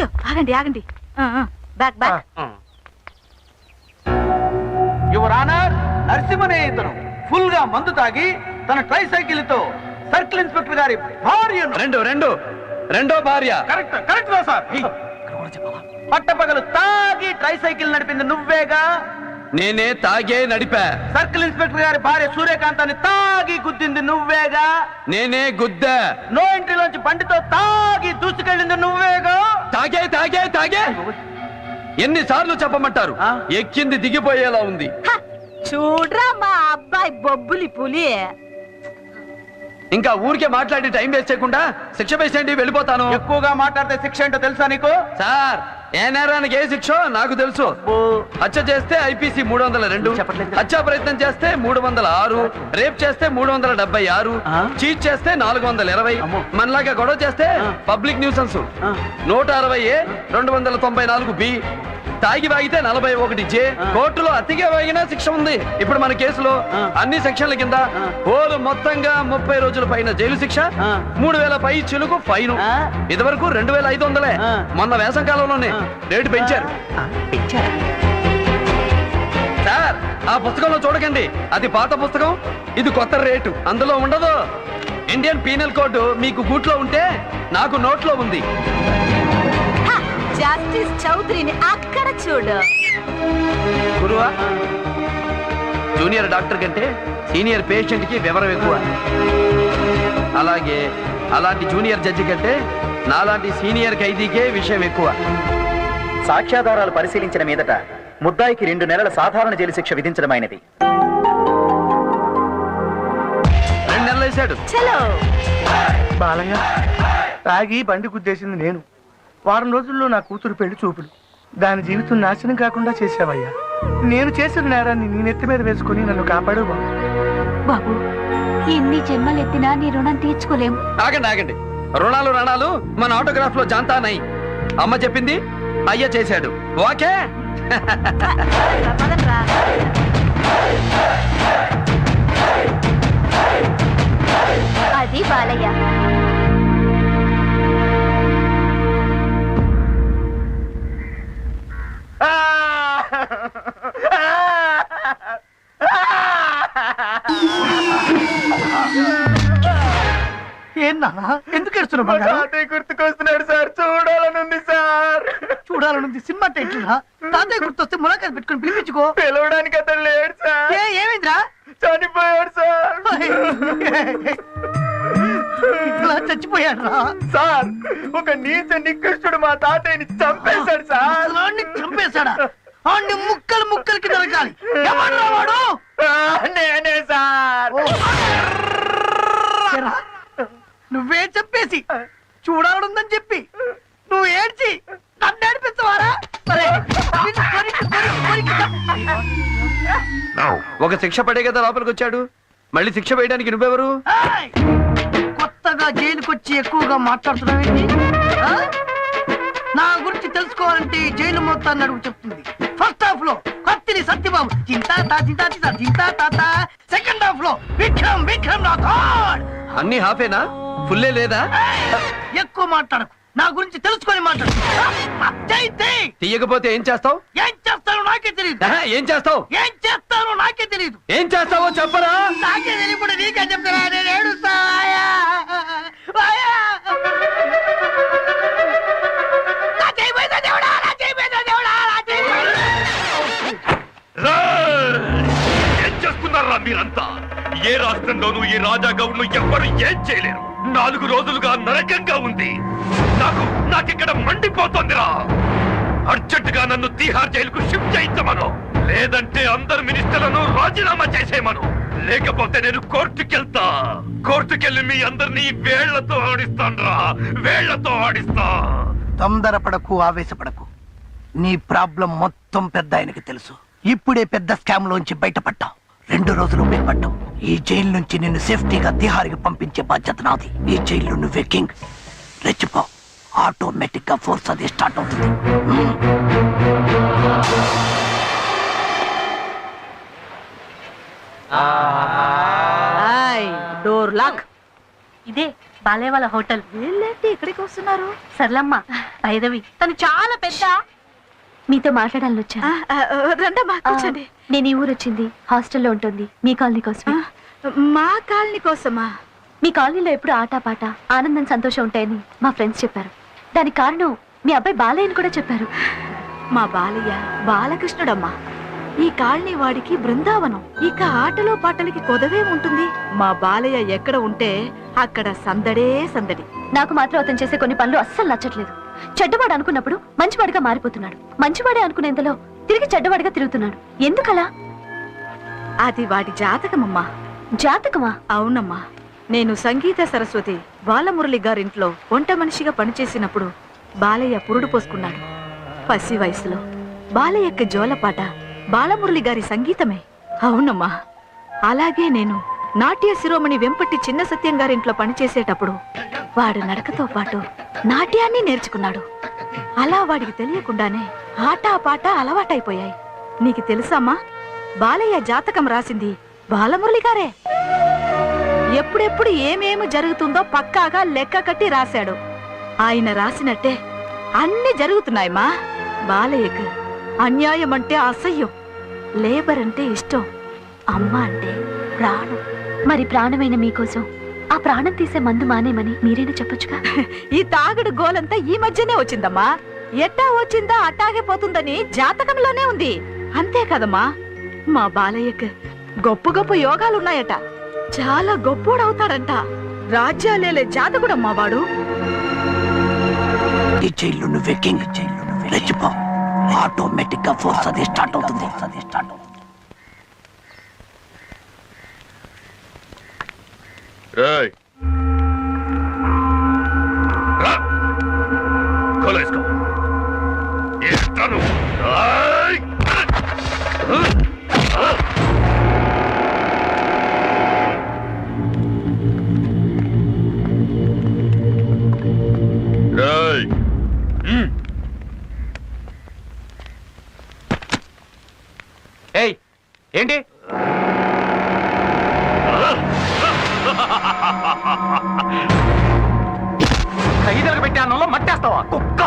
అయ్యో ఆగండి ఆగండి బ్యాక్ బ్యాక్. యువర్ ఆనర్, నరసింహనే ఇతను ఫుల్ గా మందు తాగి తన ట్రై సైకిల్ తో సర్కిల్ ఇన్స్పెక్టర్ గారి భార్యను రెండో భార్య. Correct correct sir. పట్టపగలు తాగి ట్రై సైకిల్ నడిపింది నువ్వేగా? నేనే తాగే నడిపా. సర్కిల్ ఇన్స్పెక్టర్ గారి భార్య సూర్యకాంతాన్ని తాగి గుద్దింది నువ్వేగా? నేనే గుద్దా. నో ఎంట్రీలోంచి బండితో తాగి దూసుకెళ్ళింది నువ్వేగా? తాగే తాగే తాగే ఎన్నిసార్లు చెప్పమంటారు? ఎక్కింది దిగిపోయేలా ఉంది. చూడ్రా మా అబ్బాయి బొబ్బులి పులి. ఇంకా ఊరికే మాట్లాడి టైం వేస్ట్ చేయకుండా శిక్ష వేసేయండి, వెళ్ళిపోతాను. ఎక్కువగా మాట్లాడితే శిక్ష ఏంటో తెలుసా నీకు? సార్, ఏ నేరానికి ఏ శిక్ష నాకు తెలుసు. హత్య చేస్తే ఐపీసీ 302, హత్యా ప్రయత్నం చేస్తే 306, రేప్ చేస్తే 376, చీట్ చేస్తే 420, మనలాగా గొడవ చేస్తే పబ్లిక్ న్యూసెన్స్ 160A, 294B, తాగి వాగితే 41J, కోర్టులో అతిగా వాగినా శిక్ష ఉంది. ఇప్పుడు మన కేసులో అన్ని సెక్షన్ల కింద ఓరు మొత్తంగా 30 రోజుల పైన జైలు శిక్ష, 3000 పై చిలుకు ఫైన్. ఇదివరకు 2500. మొన్న వేసవి కాలంలోనే రేటు పెంచారు. సార్, ఆ పుస్తకంలో చూడకండి, అది పాత పుస్తకం, ఇది కొత్త రేటు. అందులో ఉండదు. ఇండియన్ పీనల్ కోడ్ మీకు గూట్లో ఉంటే నాకు నోట్లో ఉంది. జస్టిస్ చౌదరిని అక్కడ చూడు. గురువా, జూనియర్ డాక్టర్ కంటే సీనియర్ పేషెంట్ కి వివరం ఎక్కువ. అలాగే అలాంటి జూనియర్ జడ్జి కంటే నాలాంటి సీనియర్ ఖైదీకే విషయం ఎక్కువ. సాక్ష్యాధారాలు పరిశీలించిన మీదట ముద్దాయికి 2 నెలల సాధారణ జైలు శిక్ష విధించడమైనది. 2 నెలలు వేశాడు. చలో బాలయ్య, తాగి బండి గుద్దేసింది నేను. వారం రోజుల్లో నా కూతురు పెళ్లి చూపులు. దాని జీవితం నాశనం కాకుండా చేసావయ్యా. నేను చేసిన నేరాన్ని నీ నెత్తి మీద వేసుకుని నన్ను కాపాడు బాబు. బాబు, ఎన్ని జన్మలెత్తినా నీ రుణం తీర్చుకోలేం. ఆగండి ఆగండి, రుణాలు మన ఆటోగ్రాఫ్ లో జాంతా నై. అమ్మ చెప్పింది అయ్య చేశాడు. ఓకే. అది బాలయ్య. ఏందా ఎందుకు ఏడుస్తున్నావు? గుర్తుకొస్తున్నాడు సార్. చూడాలనుంది సార్. చూడాలనుంది. సినిమా టైటిల్ రా. తాతయ్య గుర్తొస్తే ములాఖాత్ పెట్టుకుని పిలిపించుకో. పిలవడానికి అతను లేడు సార్. ఏమైందిరా? చనిపోయాడు సార్. ఇట్లా చచ్చిపోయాడు రా సార్. ఒక నీచ నికృష్టుడు మా తాతయ్యని చంపేశాడు సార్. చంపేశాడా? అన్ని ముక్కలు ముక్కలకి దొరకాలి. ఎవరు వాడు? నేనే సార్. నువ్వే చెప్పేసి చూడాలనుందని చెప్పి నువ్వు ఏడ్చి నన్ను ఏడిపించవారా? ఒక శిక్ష పడే కదా లోపలికి వచ్చాడు. మళ్ళీ శిక్ష వేయడానికి నువ్వెవరు? కొత్తగా జైలుకొచ్చి ఎక్కువగా మాట్లాడుతున్నావేంటి? నా గురించి తెలుసుకోవాలంటే జైలు మొత్తాన్ని అడుగు చెప్తుంది. ఫస్ట్ హాఫ్ లో కత్తిని సత్యబాబు చింతా తాత, సెకండ్ హాఫ్ లో విక్రమ్ రాథోడ్. అన్ని హాఫేనా? ఫుల్లే లేదా? ఎక్కువ మాట్లాడకు. నా గురించి తెలుసుకొని మాట్లాడు. తీయకపోతే ఏం చేస్తావు? ఏం చేస్తానో నాకే తెలియదు. ఏం చేస్తావు? ఏం చేస్తానో నాకే తెలియదు. ఏం చేస్తావో చెప్పరా? నాకే తెలియకుండా నీకే చెప్తారా? నేను ఏడుస్తా. ఏం చేస్తున్నారా మీరంతా? ఏ రాష్ట్రంలోనూ ఈ రాజా గౌడ్ను ఎవ్వరు ఏం చేయలేరు. 4 రోజులుగా నరకంగా ఉంది. నాకిక్కడ మండిపోతోందిరా. అర్జెంటుగా నన్ను తీహార్ జైలుకు షిఫ్ట్ చేయించమను, లేదంటే అందరు మినిస్టర్లను రాజీనామా చేసేయమను. లేకపోతే నేను కోర్టుకెళ్ళి మీ అందరినీ వేళ్లతో ఆడిస్తానురా. వేళ్లతో ఆడిస్తా. తొందరపడకు, ఆవేశపడకు. నీ ప్రాబ్లం మొత్తం పెద్ద ఆయనకి తెలుసు. ఇప్పుడే పెద్ద స్కామ్ లోంచి బయటపడ్డాం. 2 రోజులు భయపడ్డాం. ఈ జైలు నుంచి నిన్ను సేఫ్టీగా తిహార్కి పంపించే బాధ్యత నాది. ఈ జైలు నువ్వే కింగ్. రెచ్చిపో. ఆటోమేటిక్ గా ఫోర్స్ అది స్టార్ట్ అవుతుంది. Door lock. ఇదే బాలయ్య వాళ్ళ హోటల్. వీళ్ళేంటి ఇక్కడికి వస్తున్నారు? సర్లమ్మ, భైరవి తను చాలా పెద్ద. మీతో మాట్లాడాలని వచ్చా. రండమ్మా కూర్చోండి. నేను ఈ ఊరు వచ్చింది హాస్టల్లో ఉంటుంది మీ కాలనీ కోసం. మా కాలనీ కోసమా? మీ కాలనీలో ఎప్పుడు ఆటపాట ఆనందం సంతోషం ఉంటాయని మా ఫ్రెండ్స్ చెప్పారు. దానికి కారణం మీ అబ్బాయి బాలయ్యని కూడా చెప్పారు. మా బాలయ్య బాలకృష్ణుడమ్మా. ఈ కాలనీ వాడికి బృందావనం. ఇక ఆటలో పాటలకి కొదవే ఉంటుంది. మా బాలయ్య ఎక్కడ ఉంటే అక్కడ సందడే సందడి. నాకు మాత్రం అతను చేసే కొన్ని పనులు అస్సలు నచ్చట్లేదు. చెడ్డవాడు అనుకున్నప్పుడు మంచివాడిగా మారిపోతున్నాడు. మంచివాడే అనుకునేంతలో తిరిగి చెడ్డవాడిగా తిరుగుతున్నాడు. ఎందుకలా? అది వాడి జాతకమమ్మా. జాతకమా? అవునమ్మా. నేను సంగీత సరస్వతి బాలమురళి గారింట్లో వంట మనిషిగా పనిచేసినప్పుడు బాలయ్య పురుడు పోసుకున్నాడు. పసి వయసులో బాలయ్యకి జోలపాట బాలమురళి గారి సంగీతమే. అవునమ్మా. అలాగే నేను నాట్య శిరోమణి వెంపటి చిన్న సత్యం గారింట్లో పనిచేసేటప్పుడు వాడు నడకతో పాటు నాట్యాన్ని నేర్చుకున్నాడు. అలా వాడికి తెలియకుండానే ఆటా పాట అలవాటైపోయాయి. నీకు తెలుసామ్మా, బాలయ్య జాతకం రాసింది బాలమురళి గారే. ఎప్పుడెప్పుడు ఏమేమి జరుగుతుందో పక్కాగా లెక్క కట్టి రాశాడు. ఆయన రాసినట్టే అన్ని జరుగుతున్నాయమ్మా. బాలయ్యకు అన్యాయం అంటే అసహ్యం, లేబర్ అంటే ఇష్టం, అమ్మ అంటే ప్రాణం. మరి ప్రాణమైన మీకోసం ఆ ప్రాణం తీసే మందు మానేమని మీరేనా చెప్పొచ్చుగా? ఈ తాగుడు గోలంతా ఈ మధ్యనే వచ్చిందమ్మా. ఎట్టా వచ్చిందా అట్టాగే పోతుందని జాతకంలోనే ఉంది. అంతే కదమ్మా. మా బాలయ్యకు గొప్ప గొప్ప యోగాలున్నాయట. చాలా గొప్పోడవుతాడంట. రాజ్యాలేలే జాతకుడమ్మా వాడు. ఈ జైలు నువ్వే కింగ్. రెచ్చిపో. ఆటోమేటిక్ గా ఫోర్స్ అది స్టార్ట్ అవుతుంది. రేయ్ రా కాలేజ్కో ఇస్తాను. రేయ్ రేయ్ ఏయ్ ఏంటి? ఖైదీలకు పెట్టే అన్నంలో మట్టేస్తావా కుక్క?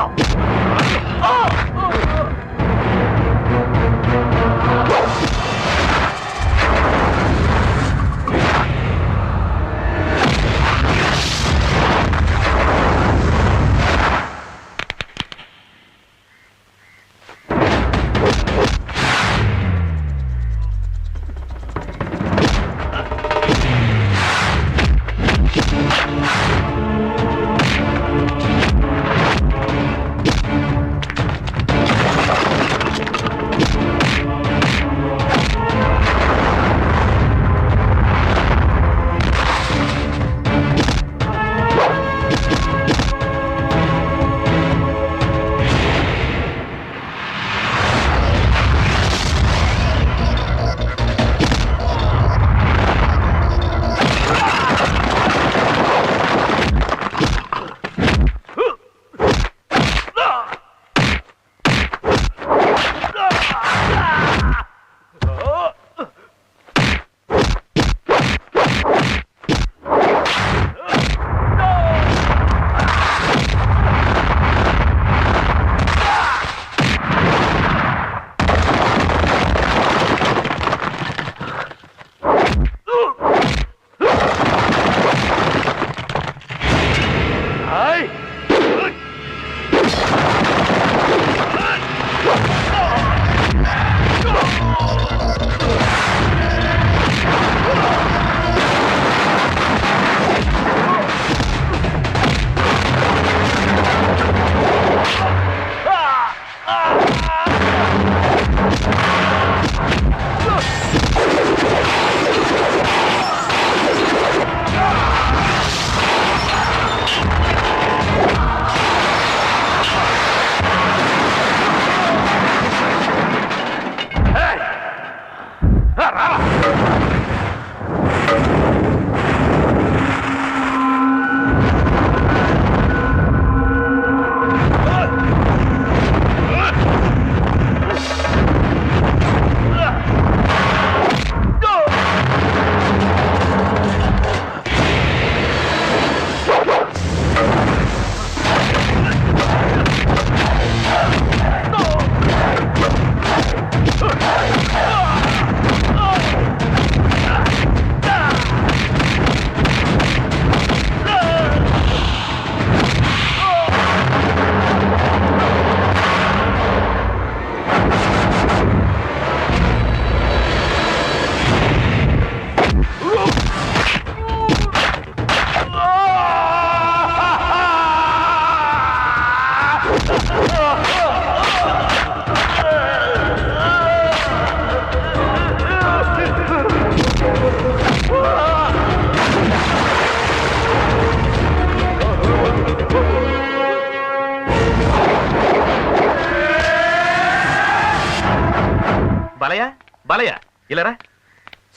బలయ బలయ ఇలారా.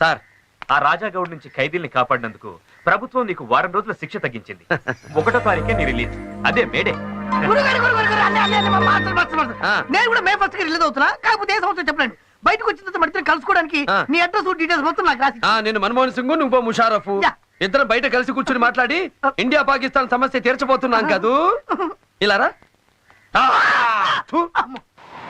సార్ ఆ రాజాగౌడ్ నుంచి ఖైదీల్ని కాపాడినందుకు ప్రభుత్వం నీకు వారం రోజుల శిక్ష తగ్గించింది. 1వ తారీఖే నీ రిలీజ్. అదే మేడే. గురుగారు, గురుగారు, గురుగారు, అన్నీ, అన్నీ, అన్నీ, మాస్టర్. ఆ. నేను కూడా మే 1st రిలీజ్ అవుతున్నా. కాకపోతే ఏ సంవత్సరం చెప్పండి. బయటకు వచ్చిన తర్వాత మన కలుసుకోవడానికి ఆ. నీ అడ్రస్ డీటెయిల్స్ మొత్తం నాకు రాసి. నేను మన్మోహన్ సింగ్ నువ్వు ముషారఫ్ యా. ఇద్దరం బయట కలిసి కూర్చుని మాట్లాడి ఇండియా పాకిస్తాన్ సమస్య తీర్చబోతున్నాం కదూ. ఇలారా. అమ్మో.